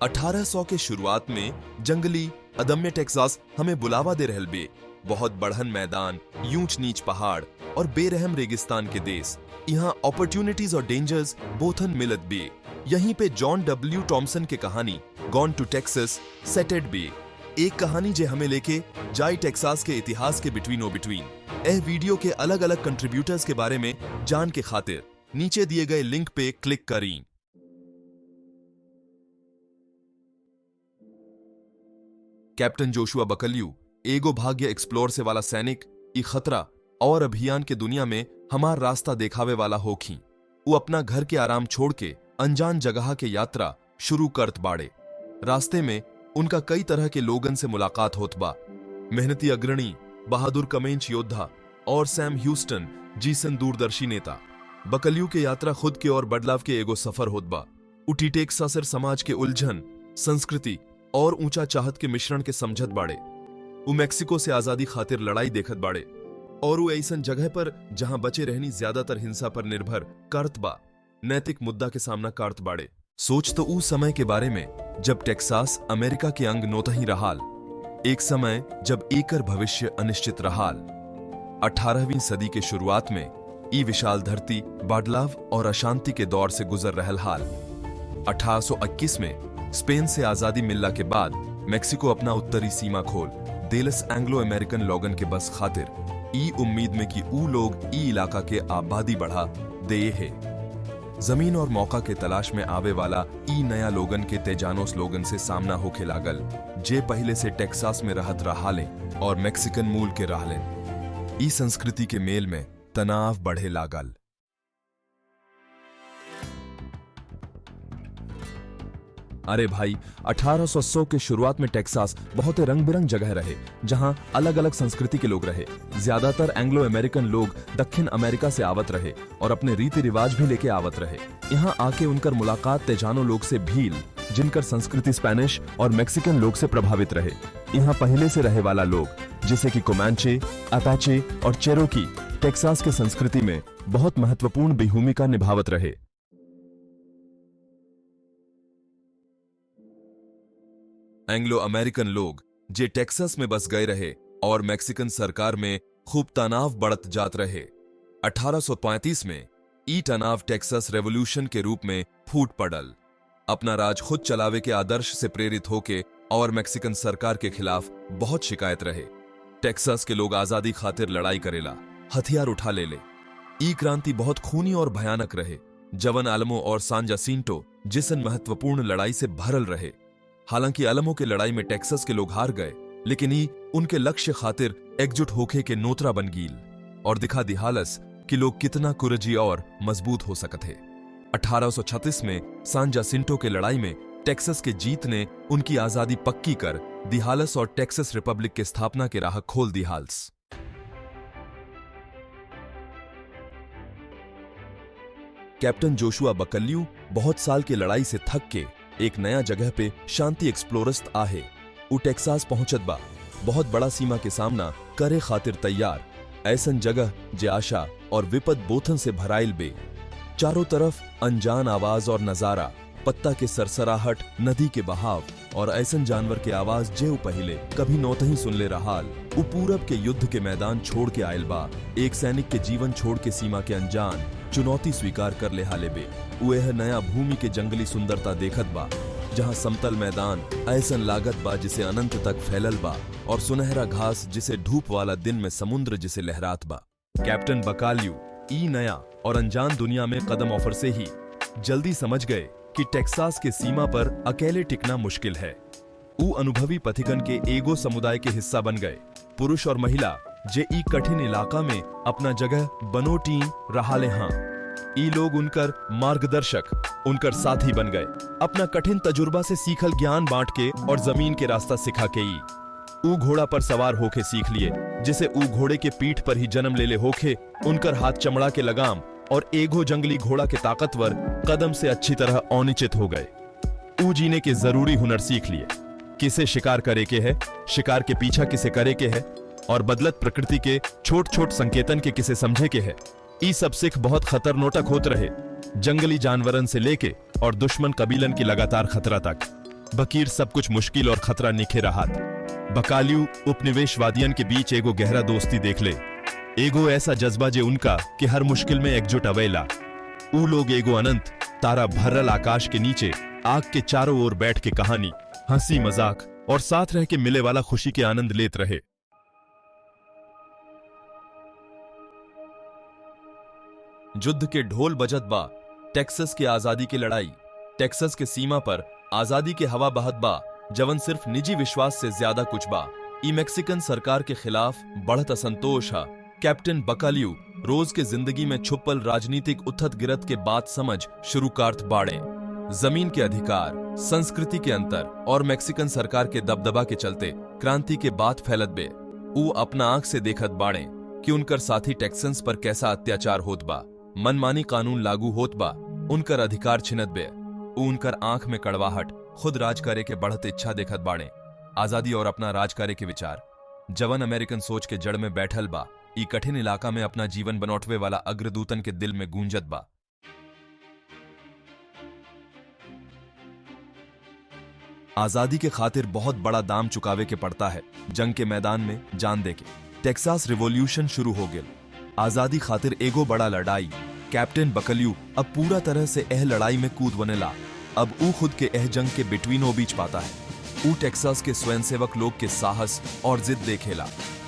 1800 के शुरुआत में जंगली अदम्य टेक्सास हमें बुलावा दे रहल बे। बहुत बढ़न मैदान, ऊंच नीच पहाड़ और बेरहम रेगिस्तान के देश। यहाँ अपॉर्चुनिटीज और डेंजर्स बोथन मिलत बे। यहीं पे जॉन डब्ल्यू टॉमसन के कहानी गॉन टू टेक्सास सेटेड बे। एक कहानी जे हमें लेके जाई टेक्सास के इतिहास के बिटवीन ओ बिटवीन। एह वीडियो के अलग अलग कंट्रीब्यूटर्स के बारे में जान के खातिर नीचे दिए गए लिंक पे क्लिक करें। कैप्टन जोशुआ बकल्यू एगो भाग्य एक्सप्लोर से वाला सैनिक ई खतरा और अभियान के दुनिया में हमार रास्ता देखावे वाला होखी। वो अपना घर के आराम छोड़ के अनजान जगह के यात्रा शुरू करत बाड़े। रास्ते में उनका कई तरह के लोगन से मुलाकात होत बा। मेहनती अग्रणी, बहादुर कमेंच योद्धा और सैम ह्यूस्टन जीसन दूरदर्शी नेता। बकल्यू के यात्रा खुद के और बदलाव के एगो सफर होत बा। उटी टेक्सासर समाज के उलझन, संस्कृति और ऊंचा चाहत के मिश्रण के समझत बाड़े। वो मेक्सिको से आजादी खातिर लड़ाई देखत बाड़े और वो ऐसन जगह पर जहां बचे रहनी ज्यादातर हिंसा पर निर्भर करत बा, नैतिक मुद्दा के सामना करत बाड़े। सोच तो उस समय के बारे में जब टेक्सास अमेरिका के अंग नोता ही रहाल। एक समय जब एकर भविष्य अनिश्चित रहाल। 18वीं सदी के शुरुआत में ई विशाल धरती बदलाव और अशांति के दौर से गुजर रहल हाल। 1821 में स्पेन से आजादी मिलला के बाद मेक्सिको अपना उत्तरी सीमा खोल देलस एंग्लो अमेरिकन लोगन के बस खातिर ई उम्मीद में कि ऊ लोग ई इलाका के आबादी बढ़ा दे है। जमीन और मौका के तलाश में आवे वाला ई नया लोगन के तेजानोस लोगन से सामना होके लागल, जे पहले से टेक्सास में रहत रहाले और मेक्सिकन मूल के रहलेन। ई संस्कृति के मेल में तनाव बढ़े लागल। अरे भाई, 1800 के शुरुआत में टेक्सास बहुत रंग बिरंग जगह रहे, जहां अलग अलग संस्कृति के लोग रहे। ज्यादातर एंग्लो अमेरिकन लोग दक्षिण अमेरिका से आवत रहे और अपने रीति रिवाज भी लेके आवत रहे। यहाँ आके उनकर मुलाकात तेजानो लोग से भील, जिनकर संस्कृति स्पेनिश और मेक्सिकन लोग से प्रभावित रहे। यहाँ पहले से रहे वाला लोग जैसे कि कोमांचे, अपाचे और चेरोकी टेक्सास के संस्कृति में बहुत महत्वपूर्ण भूमिका निभावत रहे। एंग्लो अमेरिकन लोग जे टेक्सास में बस गए रहे और मेक्सिकन सरकार में खूब तनाव बढ़त जात रहे। 1835 में ई तनाव टेक्सास रेवोल्यूशन के रूप में फूट पड़ल। अपना राज खुद चलावे के आदर्श से प्रेरित होके और मेक्सिकन सरकार के खिलाफ बहुत शिकायत रहे। टेक्सास के लोग आजादी खातिर लड़ाई करेला, हथियार उठा ले। ई क्रांति बहुत खूनी और भयानक रहे। जवन आलमो और सान जासिंटो जिसन महत्वपूर्ण लड़ाई से भरल रहे। हालांकि आलमो के लड़ाई में टेक्सास के लोग हार गए, लेकिन ई उनके लक्ष्य खातिर एकजुट होके के नोतरा बन गील और दिखा दिहालस कि लोग कितना कुरजी और मजबूत हो सकत है। 1836 में सान जासिंटो के लड़ाई में टेक्सास के जीत ने उनकी आजादी पक्की कर दिहालस और टेक्सास रिपब्लिक के स्थापना के राह खोल दिहाल्स। कैप्टन जोशुआ बकल्यू बहुत साल की लड़ाई से थक के एक नया जगह पे शांति एक्सप्लोरस्त आहे। उ टेक्सास पहुंचत बा, बहुत बड़ा सीमा के सामना करे खातिर तैयार। ऐसन जगह जे आशा और विपद बोथन से भराइल बे। चारों तरफ अनजान आवाज और नजारा, पत्ता के सरसराहट, नदी के बहाव और ऐसन जानवर के आवाज जे पहले कभी नौतही सुन ले रहाल। उ पूरब के युद्ध के मैदान छोड़ के आयल बा। एक सैनिक के जीवन छोड़ के सीमा के अनजान चुनौती स्वीकार कर ले हाले बे। वह नया भूमि के जंगली सुंदरता देखत बा, जहां समतल मैदान ऐसन लागत बा जिसे अनंत तक फैलल बा और सुनहरा घास जिसे धूप वाला दिन में समुद्र जिसे लहरात बा। कैप्टन बकाल्यू ई नया और अनजान दुनिया में कदम ऑफर से ही जल्दी समझ गए कि टेक्सास के सीमा पर अकेले टिकना मुश्किल है। ऊ अनुभवी पथिकन के एगो समुदाय के हिस्सा बन गए। पुरुष और महिला जे ई कठिन इलाका में अपना जगह बनोटी रहाले। हाँ, ई लोग उनकर मार्गदर्शक, उनकर साथी बन गए। अपना कठिन तजुर्बा से सीखल ज्ञान बांट के और जमीन के रास्ता सिखा के ऊ घोड़ा पर सवार होके सीख लिए, जिसे ऊ घोड़े के पीठ पर ही जन्म ले होके उनकर हाथ चमड़ा के लगाम और एगो जंगली घोड़ा के ताकतवर कदम से अच्छी तरह अनिश्चित हो गए। ऊ जीने के जरूरी हुनर सीख लिए, किसे शिकार करे के है, शिकार के पीछा किसे करे के है और बदलत प्रकृति के छोट छोट संकेतन के किसे समझे के है। ई सब सिख बहुत खतरनोटक होत रहे, जंगली जानवरन से लेके और दुश्मन कबीलन की लगातार खतरा तक। बकीर सब कुछ मुश्किल और खतरा निखे रहा। बकाल्यू उपनिवेशवादियन के बीच एगो गहरा दोस्ती देख ले। एगो ऐसा जज्बा जे उनका कि हर मुश्किल में एकजुट अवेला। ऊ लोग एगो अनंत तारा भर्रल आकाश के नीचे आग के चारों ओर बैठ के कहानी, हंसी मजाक और साथ रह के मिले वाला खुशी के आनंद लेत रहे। युद्ध के ढोल बजत बा, टेक्सास के आजादी की लड़ाई। टेक्सास के सीमा पर आजादी के हवा बहत बा, जवन सिर्फ निजी विश्वास से ज्यादा कुछ बा। ई मेक्सिकन सरकार के खिलाफ बढ़त असंतोष हा। कैप्टन बकाल्यू रोज के जिंदगी में छुपल राजनीतिक उथत गिरत के बात समझ शुरू कार्त बाड़े। जमीन के अधिकार, संस्कृति के अंतर और मेक्सिकन सरकार के दबदबा के चलते क्रांति के बात फैलत बे। ऊ अपना आंख से देखत बाड़े कि उनकर साथी टेक्सन्स पर कैसा अत्याचार होत बा, मनमानी कानून लागू होत बा, उनकर अधिकार छिनत बे। ऊ उनकर आंख में कड़वाहट, खुद राज करे के बढ़त इच्छा देखत बाड़े। आजादी और अपना राज करे के विचार जवन अमेरिकन सोच के जड़ में बैठल बा, ई कठिन इलाका में अपना जीवन बनौटवे वाला अग्रदूतन के दिल में गूंजत बा। आजादी के खातिर बहुत बड़ा दाम चुकावे के पड़ता है, जंग के मैदान में जान दे के। टेक्सास रिवॉल्यूशन शुरू हो गेल, आजादी खातिर एगो बड़ा लड़ाई। कैप्टन बकाल्यू अब पूरा तरह से एह लड़ाई में कूद बनेला। अब ऊ खुद के एह जंग के बिटवीनों बीच पाता है। ऊ टेक्सास के स्वयंसेवक लोग के साहस और जिद देखेला।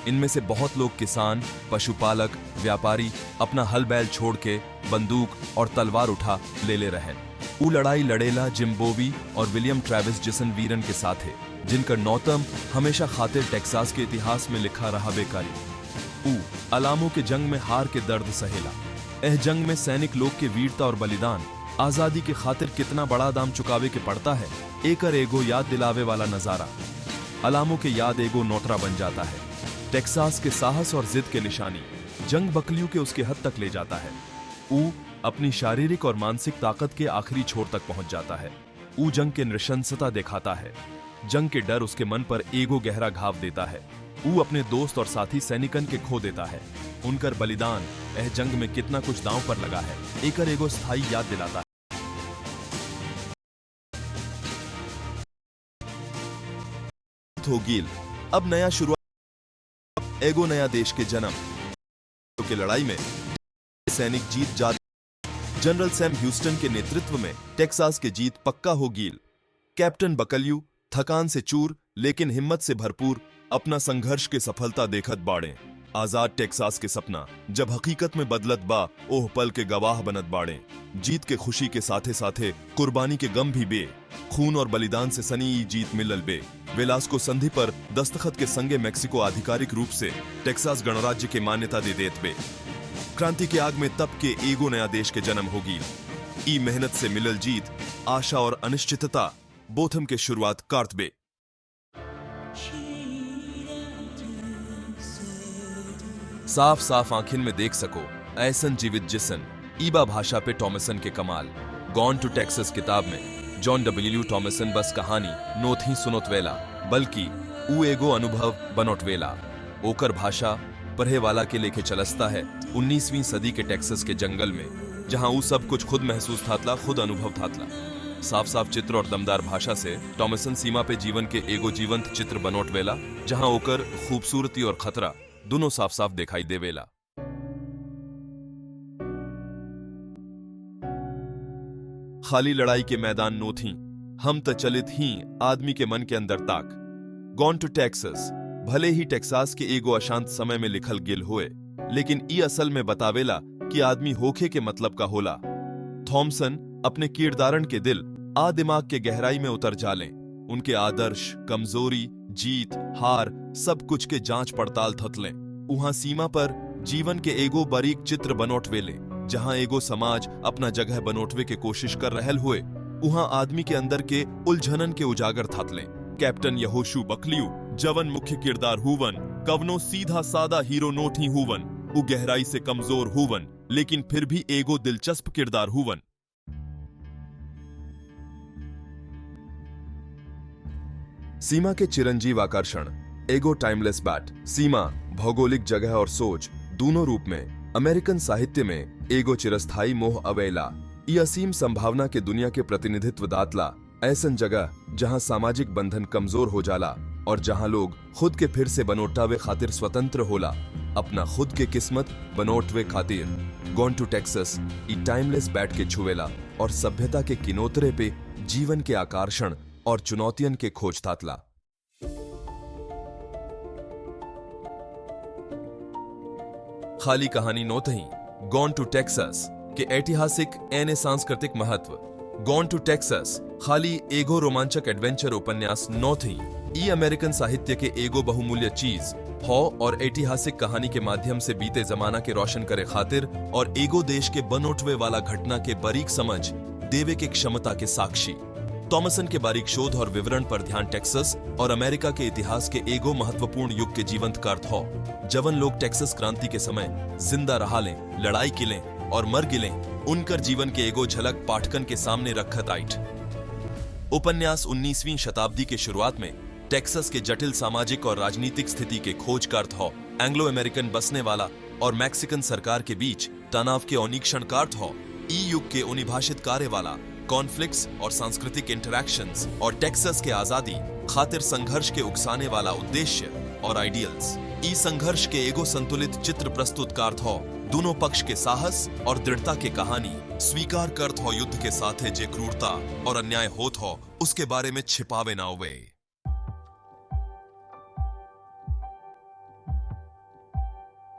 इनमें से बहुत लोग किसान, पशुपालक, व्यापारी अपना हल बैल छोड़ के बंदूक और तलवार उठा ले रहे। ऊ लड़ाई लड़ेला जिम्बोवी और विलियम ट्रेविस जिसन वीरन के साथ है, जिनका नौतम हमेशा खातिर टेक्सास के इतिहास में लिखा रहा बेकारी। ऊ अलामो के जंग में हार के दर्द सहेला। एह जंग में सैनिक लोग के वीरता और बलिदान, आजादी के खातिर कितना बड़ा दाम चुकावे के पड़ता है, एकर एगो याद दिलावे वाला नजारा। अलामो के याद एगो नोटरा बन जाता है, टेक्सास के साहस और जिद के निशानी। जंग बकाल्यू के उसके हद तक ले जाता है। ऊ अपनी शारीरिक और मानसिक ताकत के आखिरी छोर तक पहुंच जाता है। ऊ जंग के नृशंसता दिखाता है। जंग के डर उसके मन पर एगो गहरा घाव देता है। ऊ अपने दोस्त और साथी सैनिकन के खो देता है। उनकर बलिदान एह जंग में कितना कुछ दांव पर लगा है, एकर एगो स्थायी याद दिलाता है। होगील, अब नया शुरुआत, एगो नया देश के जन्म के लड़ाई में सैनिक जीत जा। जनरल सैम ह्यूस्टन के नेतृत्व में टेक्सास के जीत पक्का होगील। कैप्टन बकाल्यू थकान से चूर लेकिन हिम्मत से भरपूर अपना संघर्ष के सफलता देखत बाड़े। आजाद टेक्सास के सपना जब हकीकत में बदलत बा, ओह पल के गवाह बनत बाड़े। जीत के खुशी के साथे साथे कुर्बानी के गम भी बे। खून और बलिदान से सनी ई जीत मिलल बे। वेलास्को संधि पर दस्तखत के संगे मेक्सिको आधिकारिक रूप से टेक्सास गणराज्य के मान्यता दे देत बे। क्रांति के आग में तप के एगो नया देश के जन्म होगी। ई मेहनत से मिलल जीत, आशा और अनिश्चितता बोथम के शुरुआत कार्त बे। साफ साफ आंखिन में देख सको ऐसन जीवित जिसन ईबा भाषा पे टॉमसन के कमाल। गॉन टू टेक्सास किताब में जॉन डब्ल्यू टॉमसन बस कहानी नोथी सुनोतवेला, बल्कि ऊ एगो अनुभव बनोटवेला। ओकर भाषा पढ़े वाला के लेके चलस्ता है 19वीं सदी के टेक्सास के जंगल में, जहां ऊ सब कुछ खुद महसूस थातला, खुद अनुभव थातला। साफ साफ चित्र और दमदार भाषा से टॉमसन सीमा पे जीवन के एगो जीवंत चित्र बनोटवेला, जहां ओकर खूबसूरती और खतरा दोनों साफ साफ दिखाई देवेला। खाली लड़ाई के मैदान नोथी, हम त चलित ही आदमी के मन के अंदर ताक। गॉन टू टेक्सास भले ही टेक्सास के एगो अशांत समय में लिखल गेल होए, लेकिन ई असल में बतावेला कि आदमी होखे के मतलब का होला। थॉमसन अपने किरदारन के दिल आ दिमाग के गहराई में उतर जालें। उनके आदर्श, कमजोरी, जीत, हार सब कुछ के जांच पड़ताल थतलें। उहां सीमा पर जीवन के एगो बारीक चित्र बनोटवेले, जहां एगो समाज अपना जगह बनोटवे के कोशिश कर रहल हुए, उहां आदमी के अंदर के उलझनन के उजागर थातलें। कैप्टन यहोशू बकाल्यू जवन मुख्य किरदार हुवन, कवनो सीधा सादा हीरो नोठी हुवन। उ गहराई से कमजोर हुवन, लेकिन फिर भी एगो दिलचस्प किरदार हुवन। सीमा के चिरंजीव आकर्षण, एगो टाइमलेस बैट। सीमा भौगोलिक जगह और सोच दोनों रूप में अमेरिकन साहित्य में एगो चिरस्थायी मोह अवेला। ई असीम संभावना के दुनिया के प्रतिनिधित्व दातला। ऐसन जगह जहां सामाजिक बंधन कमजोर हो जाला और जहां लोग खुद के फिर से बनोटावे खातिर स्वतंत्र होला, अपना खुद के किस्मत बनोटवे खातिर गॉन टू टेक्सास ई टाइमलेस बैठ के छुएला और सभ्यता के किनोतरे पे जीवन के आकर्षण और चुनौतियन के खोज तातला। खाली कहानी नोतही गॉन टू टेक्सास के ऐतिहासिक एने सांस्कृतिक महत्व। गॉन टू टेक्सास खाली एगो रोमांचक एडवेंचर उपन्यास नोथी, ई अमेरिकन साहित्य के एगो बहुमूल्य चीज हौ और ऐतिहासिक कहानी के माध्यम से बीते जमाना के रोशन करे खातिर और एगो देश के बनोटवे वाला घटना के बारीक समझ देवे के क्षमता के साक्षी। थॉमसन के बारीक शोध और विवरण पर ध्यान टेक्सास और अमेरिका के इतिहास के एगो महत्वपूर्ण युग के जीवंत कार्त हो, जवन लोग टेक्सास क्रांति के समय जिंदा रहा लें, लड़ाई किलें और मर गिलें, उनकर जीवन के एगो झलक पाठकन के सामने रखत आइट। उपन्यास 19वीं शताब्दी के शुरुआत में टेक्सास के जटिल सामाजिक और राजनीतिक स्थिति के खोज कार्त हो, एंग्लो अमेरिकन बसने वाला और मैक्सिकन सरकार के बीच तनाव के अनिक्षण कार्त हो, ई युग के उनिभाषित कार्य वाला कॉन्फ्लिक्ट्स और सांस्कृतिक इंटरैक्शंस और टेक्सास के आजादी खातिर संघर्ष के उकसाने वाला उद्देश्य और आइडियल्स। ई संघर्ष के एगो संतुलित चित्र प्रस्तुत कार्त हो, दोनों पक्ष के साहस और दृढ़ता के कहानी स्वीकार करत हो, युद्ध के साथे जे क्रूरता और अन्याय होत हो उसके बारे में छिपावे ना हुए।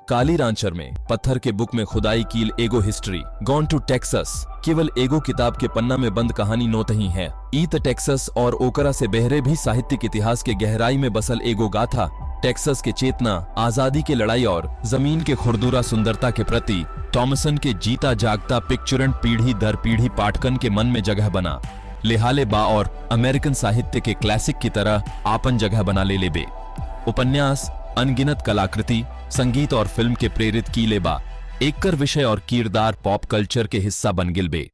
काली रांचर में पत्थर के बुक में खुदाई कील एगो हिस्ट्री गॉन टू टेक्सास केवल एगो किताब के पन्ना में बंद कहानी नोत ही है। ईत टेक्सास और ओकरा से बहरे भी साहित्यिक इतिहास के गहराई में बसल एगो गाथा टेक्सास के चेतना, आजादी के लड़ाई और जमीन के खुरदुरा सुंदरता के प्रति थॉमसन के जीता जागता पिक्चरन पीढ़ी दर पीढ़ी पाठकन के मन में जगह बना लेहाले बा और अमेरिकन साहित्य के क्लासिक की तरह आपन जगह बना ले बे। उपन्यास अनगिनत कलाकृति, संगीत और फिल्म के प्रेरित कीले बा, एककर विषय और किरदार पॉप कल्चर के हिस्सा बन गिल बे।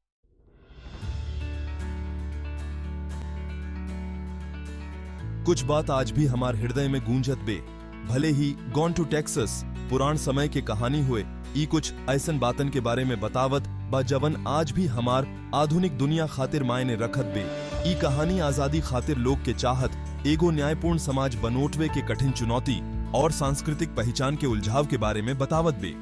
कुछ बात आज भी हमार हृदय में गूंजत बे, भले ही गॉन टू टेक्सास पुरान समय के कहानी हुए, ई कुछ ऐसन बातन के बारे में बतावत बा जवन आज भी हमार आधुनिक दुनिया खातिर मायने रखत बे। ई कहानी आजादी खातिर लोग के चाहत, एगो न्यायपूर्ण समाज बनोटवे के कठिन चुनौती और सांस्कृतिक पहचान के उलझाव के बारे में बतावत बे,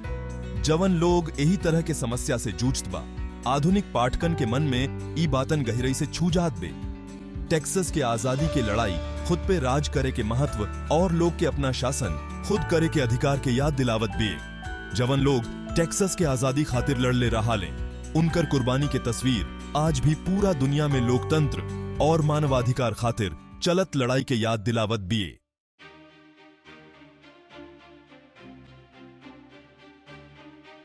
जवन लोग यही तरह के समस्या से जूझत बा। आधुनिक पाठकन के मन में ई बातन गहराई से छू जात बे। टेक्सास के आजादी की लड़ाई खुद पे राज करे के महत्व और लोग के अपना शासन खुद करे के अधिकार के याद दिलावत बे। जवन लोग टेक्सास के आजादी खातिर लड़ले रहा लें, उनकर कुर्बानी के तस्वीर आज भी पूरा दुनिया में लोकतंत्र और मानवाधिकार खातिर चलत लड़ाई के याद दिलावत बिए।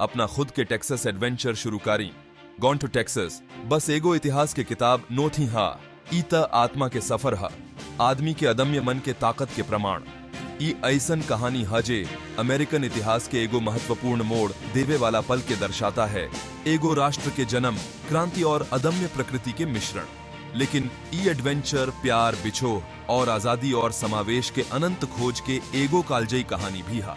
अपना खुद के टेक्सास एडवेंचर शुरू करी। गॉन टू टेक्सास बस एगो इतिहास के किताब नोथी हा, ईता आत्मा के सफर हा, आदमी के अदम्य मन के ताकत के प्रमाण। ई ऐसन कहानी हजे अमेरिकन इतिहास के एगो महत्वपूर्ण मोड़ देवे वाला पल के दर्शाता है, एगो राष्ट्र के जन्म, क्रांति और अदम्य प्रकृति के मिश्रण। लेकिन ई एडवेंचर प्यार, बिछोह और आजादी और समावेश के अनंत खोज के एगो कालजयी कहानी भी हा।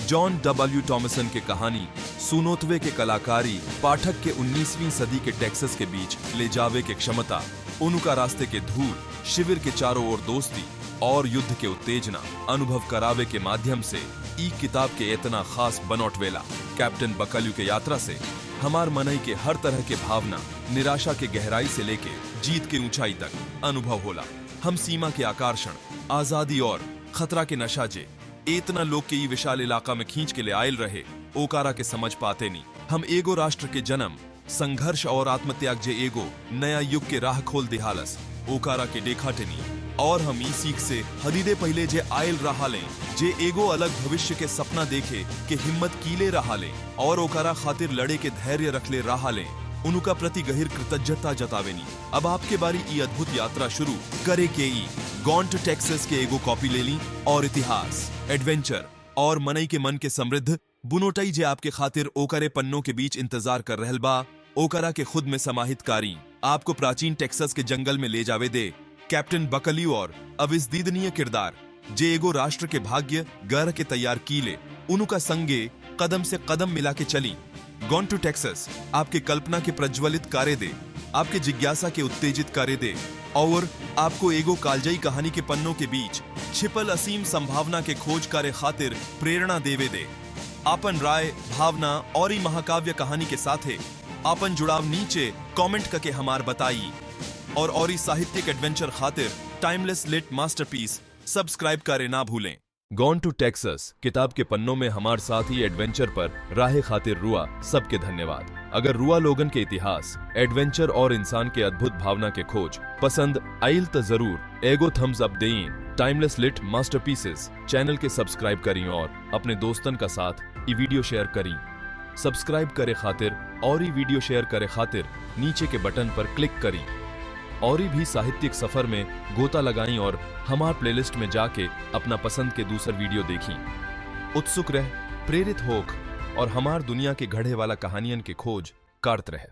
जॉन डब्ल्यू थॉमसन के कहानी सुनोतवे के कलाकारी पाठक के 19वीं सदी के टेक्सास के बीच ले जावे के क्षमता, उनका रास्ते के धूल, शिविर के चारों ओर दोस्ती और युद्ध के उत्तेजना अनुभव करावे के माध्यम से ई किताब के इतना खास बनोटवेला। कैप्टन बकल्यू के यात्रा से हमार मनई के हर तरह के भावना, निराशा के गहराई से लेके जीत के ऊंचाई तक अनुभव होला। हम सीमा के आकर्षण, आजादी और खतरा के नशा जे इतना लोग के ई विशाल इलाका में खींच के ले आयल रहे, ओकारा के समझ पाते नहीं। हम एगो राष्ट्र के जन्म, संघर्ष और आत्मत्याग जे एगो नया युग के राह खोल दिहालस, ओकारा के देखाटे नहीं। और हम ई सीख से हदीदे पहले जे आयल रहा लें, जे एगो अलग भविष्य के सपना देखे के हिम्मत कीले रहा लें और ओकारा खातिर लड़े के धैर्य रखले रहा लें, उनका प्रति गहिर कृतज्ञता जतावेनी। अब आपके बारी ई अद्भुत यात्रा शुरू करे के ई गॉन टू टेक्सास के एगो कॉपी ले ली और इतिहास, एडवेंचर और मनई के मन के समृद्ध बुनोटई जे आपके खातिर ओकरे पन्नों के बीच इंतजार कर रहल बा, ओकरा के खुद में समाहित कारी आपको प्राचीन टेक्सास के जंगल में ले जावे दे। कैप्टन बकल्यू और अविस्मरणीय किरदार जे एगो राष्ट्र के भाग्य गर के तैयार कीले, उनका संगे कदम से कदम मिला के चली। गॉन टू टेक्सास आपके कल्पना के प्रज्वलित कार्य दे, आपके जिज्ञासा के उत्तेजित करे दे और आपको एगो कालजयी कहानी के पन्नों के बीच छिपल असीम संभावना के खोज करे खातिर प्रेरणा देवे दे। आपन राय, भावना और ई महाकाव्य कहानी के साथे आपन जुड़ाव नीचे कमेंट करके हमार बताई और ई साहित्यिक एडवेंचर खातिर टाइमलेस लिट मास्टरपीस सब्सक्राइब करे ना भूलें। गॉन टू टेक्सास किताब के पन्नों में हमार साथी एडवेंचर पर राहे खातिर रुआ सबके धन्यवाद। अगर रुआ लोगन के इतिहास, एडवेंचर और इंसान के अद्भुत भावना के खोज पसंद आइल तो जरूर एगो थम्स अप दें। टाइमलेस लिट मास्टरपीसेस चैनल के सब्सक्राइब करी और अपने दोस्तन का साथ ये वीडियो शेयर करी। सब्सक्राइब करे खातिर और ये वीडियो शेयर करे खातिर नीचे के बटन पर क्लिक करी और भी साहित्यिक सफर में गोता लगाई और हमार प्लेलिस्ट में जाके अपना पसंद के दूसर वीडियो देखी। उत्सुक रह, प्रेरित होक और हमार दुनिया के घड़े वाला कहानियन के खोज करत रहे।